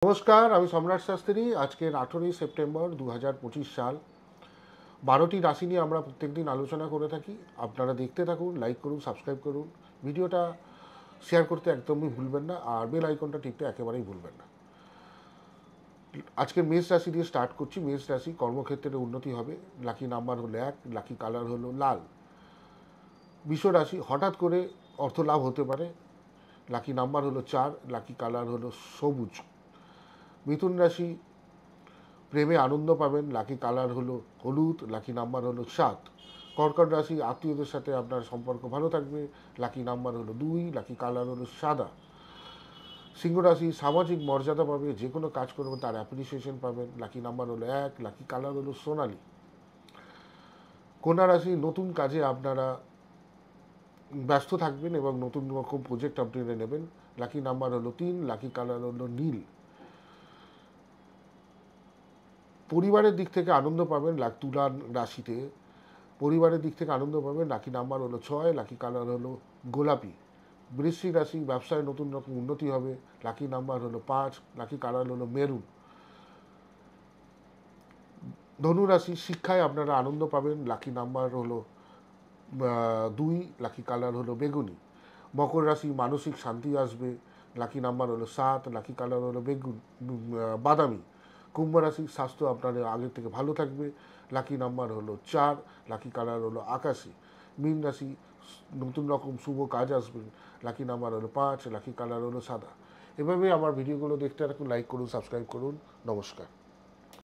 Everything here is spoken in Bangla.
নমস্কার, আমি সম্রাট শাস্ত্রী। আজকের 18ই সেপ্টেম্বর 2025 সাল। 12টি রাশি নিয়ে আমরা প্রত্যেকদিন আলোচনা করে থাকি। আপনারা দেখতে থাকুন, লাইক করুন, সাবস্ক্রাইব করুন, ভিডিওটা শেয়ার করতে একদমই ভুলবেন না, আর বেল আইকনটা টিপতে একেবারেই ভুলবেন না। আজকে মেষ রাশি দিয়ে স্টার্ট করছি। মেষ রাশি, কর্মক্ষেত্রে উন্নতি হবে। লাকি নাম্বার হলো 1, লাকি কালার হলো লাল। বৃষ রাশি, হঠাৎ করে অর্থ লাভ হতে পারে। লাকি নাম্বার হলো 4, লাকি কালার হলো সবুজ। মিথুন রাশি, প্রেমে আনন্দ পাবেন। লাকি কালার হলো হলুদ, লাকি নাম্বার হলো 7। কর্কট রাশি, আত্মীয়দের সাথে আপনার সম্পর্ক ভালো থাকবে। লাকি নাম্বার হলো 2, লাকি কালার হলো সাদা। সিংহ রাশি, সামাজিক মর্যাদা পাবে। যে কোনো কাজ করবেন তার অ্যাপ্রিসিয়েশন পাবেন। লাকি নাম্বার হলো 1, লাকি কালার হলো সোনালি। কন্যা রাশি, নতুন কাজে আপনারা ব্যস্ত থাকবেন এবং নতুন রকম প্রজেক্ট আপনারা নেবেন। লাকি নাম্বার হলো 3, লাকি কালার হলো নীল। পরিবারের দিক থেকে আনন্দ পাবেন। তুলা রাশিতে পরিবারের দিক থেকে আনন্দ পাবেন। লাকি নাম্বার হলো 6, লাকি কালার হলো গোলাপি। বৃশ্চিক রাশি, ব্যবসায় নতুন রকম উন্নতি হবে। লাকি নাম্বার হলো 5, লাকি কালার হলো মেরুন। ধনু রাশি, শিক্ষায় আপনারা আনন্দ পাবেন। লাকি নাম্বার হলো 2, লাকি কালার হলো বেগুনি। মকর রাশি, মানসিক শান্তি আসবে। লাকি নাম্বার হলো 7, লাকি কালার হলো বাদামি। কুম্ভ রাশি, স্বাস্থ্য আপনাদের আগের থেকে ভালো থাকবে। লাকি নাম্বার হলো 4, লাকি কালার হলো আকাশি। মীন রাশি, নতুন রকম শুভ কাজ আসবে। লাকি নাম্বার হলো 5, লাকি কালার হলো সাদা। এভাবে আমার ভিডিওগুলো দেখতে রাখুন, লাইক করুন, সাবস্ক্রাইব করুন। নমস্কার।